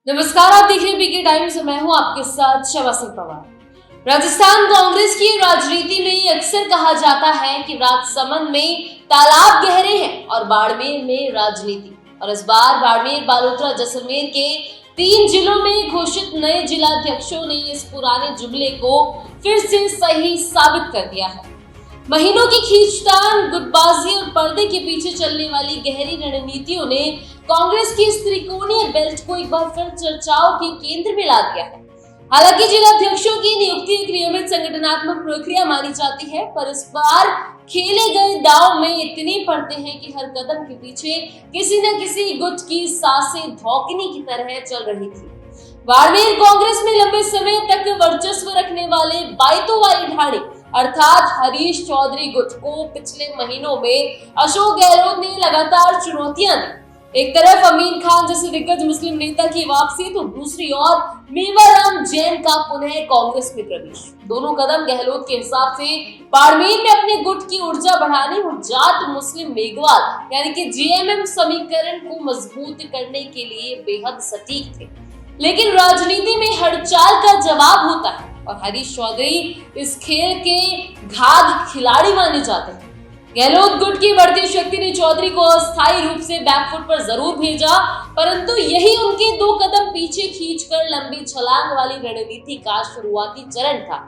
नमस्कार, आप देख रहे हैं पीके टाइम्स। मैं हूं आपके साथ शवा सिंह पवार। राजस्थान कांग्रेस की राजनीति में अक्सर कहा जाता है कि राजसमंद में तालाब गहरे हैं और बाड़मेर में राजनीति। और इस बार बाड़मेर, बालोतरा, जैसलमेर के 3 जिलों में घोषित नए जिलाध्यक्षों ने इस पुराने जुमले को फिर से सही साबित कर दिया है। महीनों की खींचतान, गुटबाजी और पर्दे के पीछे चलने वाली गहरी रणनीतियों ने कांग्रेस की इस त्रिकोणीय बेल्ट को एक बार फिर चर्चाओं के केंद्र में ला दिया है। हालांकि जिलाध्यक्षों की नियुक्ति एक नियमित संगठनात्मक प्रक्रिया मानी जाती है, पर इस बार खेले गए दांव में इतने पड़ते हैं कि हर कदम के पीछे किसी न किसी गुट की सांसें धौकनी की तरह चल रही थी। बाड़मेर कांग्रेस में लंबे समय तक वर्चस्व रखने वाले बाइतोवारी ढाणी अर्थात हरीश चौधरी गुट को पिछले महीनों में अशोक गहलोत ने लगातार चुनौतियां दी। एक तरफ अमीन खान जैसे दिग्गज मुस्लिम नेता की वापसी, तो दूसरी ओर मेवाराम जैन का पुनः कांग्रेस में प्रवेश। दोनों कदम गहलोत के हिसाब से बाड़मेर में अपने गुट की ऊर्जा बढ़ाने और जाट मुस्लिम मेघवाल यानी कि जेएमएम समीकरण को मजबूत करने के लिए बेहद सटीक थे। लेकिन राजनीति में हर चाल का जवाब होता है और हरीश चौधरी इस खेल के घाघ खिलाड़ी माने जाते हैं। गहलोत गुट की बढ़ती शक्ति ने चौधरी को अस्थायी रूप से बैकफुट पर जरूर भेजा, परंतु यही उनके 2 कदम पीछे खींचकर लंबी छलांग वाली रणनीति का शुरुआती चरण था।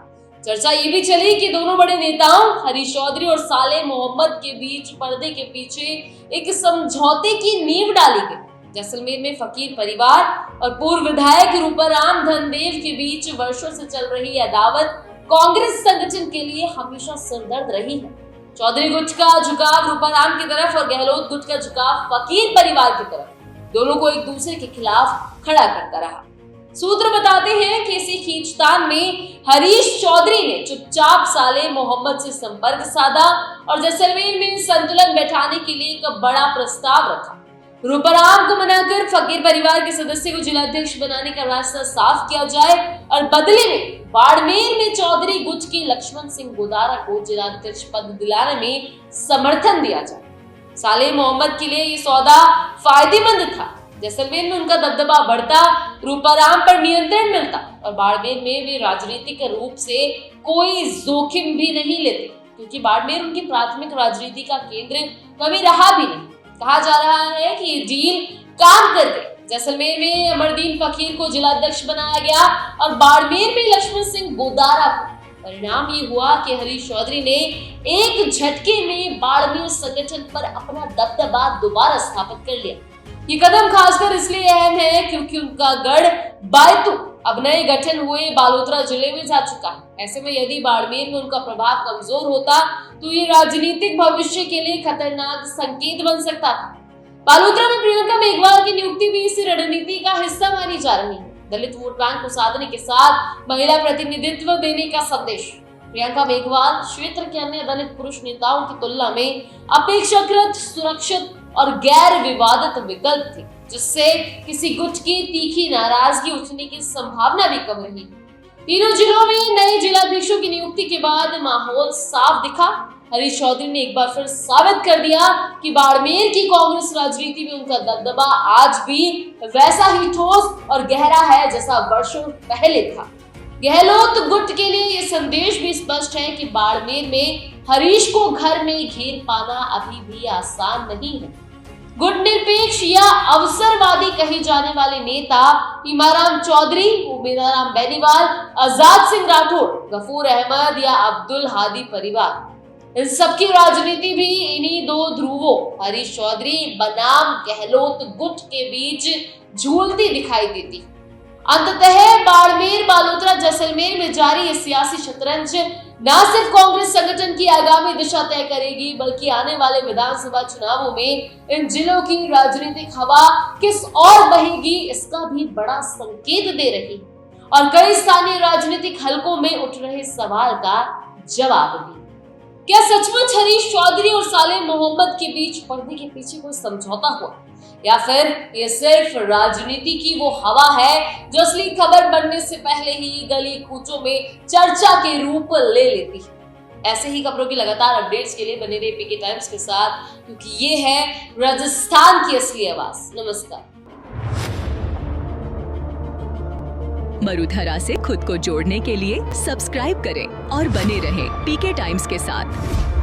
चर्चा ये भी चली कि दोनों बड़े नेताओं हरीश चौधरी और साले मोहम्मद के बीच पर्दे के पीछे एक समझौते की नींव डाली गई। जैसलमेर में फकीर परिवार और पूर्व विधायक रूपाराम धनदेव के बीच वर्षों से चल रही अदावत कांग्रेस संगठन के लिए हमेशा सिरदर्द रही है। चौधरी गुट का झुकाव रूपाराम की तरफ और गहलोत गुट का झुकाव फकीर परिवार की तरफ, दोनों को एक दूसरे के खिलाफ खड़ा करता रहा। सूत्र बताते हैं कि इसी खींचतान में हरीश चौधरी ने चुपचाप साले मोहम्मद से संपर्क साधा और जैसलमेर में संतुलन बैठाने के लिए एक बड़ा प्रस्ताव रखा। रूपाराम को मनाकर फकीर परिवार के सदस्य को जिलाध्यक्ष बनाने का रास्ता साफ किया जाए और बदले में बाड़मेर में चौधरी गुट के लक्ष्मण सिंह गोदारा को जिलाध्यक्ष पद दिलाने में समर्थन दिया जाए। साले मोहम्मद के लिए ये सौदा फायदेमंद था। जैसलमेर में उनका दबदबा बढ़ता, रूपाराम पर नियंत्रण मिलता और बाड़मेर में वे राजनीतिक रूप से कोई जोखिम भी नहीं लेते, क्योंकि बाड़मेर उनकी प्राथमिक राजनीति का केंद्र कभी रहा भी नहीं। कहा जा रहा है कि ये डील काम कर गई। जैसलमेर में अमरदीन फकीर को जिलाध्यक्ष बनाया गया और बाड़मेर में लक्ष्मण सिंह गोदारा को। परिणाम ये हुआ कि हरीश चौधरी ने एक झटके में बाड़मेर संगठन पर अपना दबदबा दोबारा स्थापित कर लिया। ये कदम खासकर इसलिए अहम है क्योंकि उनका गढ़ बायतू अब नए गठन हुए बालोतरा जिले में जा चुका है। ऐसे में यदि बाड़मेर में उनका प्रभाव कमजोर होता तो ये राजनीतिक भविष्य के लिए खतरनाक संकेत बन सकता था। बालोतरा में प्रियंका मेघवाल की नियुक्ति भी इस रणनीति का हिस्सा मानी जा रही है। दलित वोट बैंक को साधने के साथ महिला प्रतिनिधित्व देने का संदेश। प्रियंका मेघवाल क्षेत्र के अन्य दलित पुरुष नेताओं की तुलना में अपेक्षाकृत सुरक्षित और गैर विवादित विकल्प थी, जिससे किसी गुट की तीखी नाराजगी उठने की संभावना भी कम रही। तीनों जिलों में नए जिलाध्यक्षों की नियुक्ति के बाद माहौल साफ दिखा। हरीश चौधरी ने एक बार फिर साबित कर दिया कि बाड़मेर की कांग्रेस राजनीति में उनका दबदबा आज भी वैसा ही ठोस और गहरा है जैसा वर्षों पहले था। गहलोत गुट के लिए यह संदेश भी स्पष्ट है कि बाड़मेर में हरीश को घर में घेर पाना अभी भी आसान नहीं है। गुट निरपेक्ष या अवसरवादी कहे जाने वाले नेता इमाराम चौधरी, उमेदाराम बेनीवाल, आजाद सिंह राठौड़, गफूर अहमद या अब्दुल हादी परिवार, इन सबकी राजनीति भी इन्हीं 2 ध्रुवों हरीश चौधरी बनाम गहलोत गुट के बीच झूलती दिखाई देती। अंततः बाड़मेर, बालोतरा, जैसलमेर में जारी सियासी शतरंज न सिर्फ कांग्रेस संगठन की आगामी दिशा तय करेगी, बल्कि आने वाले विधानसभा चुनावों में इन जिलों की राजनीतिक हवा किस ओर बहेगी इसका भी बड़ा संकेत दे रही है और कई स्थानीय राजनीतिक हलकों में उठ रहे सवाल का जवाब भी। क्या सचमुच हरीश चौधरी और साले मोहम्मद के बीच पर्दे के पीछे कोई समझौता हुआ, या फिर ये सिर्फ राजनीति की वो हवा है जो असली खबर बनने से पहले ही गली कूचों में चर्चा के रूप ले लेती है? ऐसे ही खबरों की लगातार अपडेट्स के लिए बने रहिए पीके टाइम्स के साथ, क्योंकि ये है राजस्थान की असली आवाज। नमस्कार। मरुधरा से खुद को जोड़ने के लिए सब्सक्राइब करें और बने रहें पीके टाइम्स के साथ।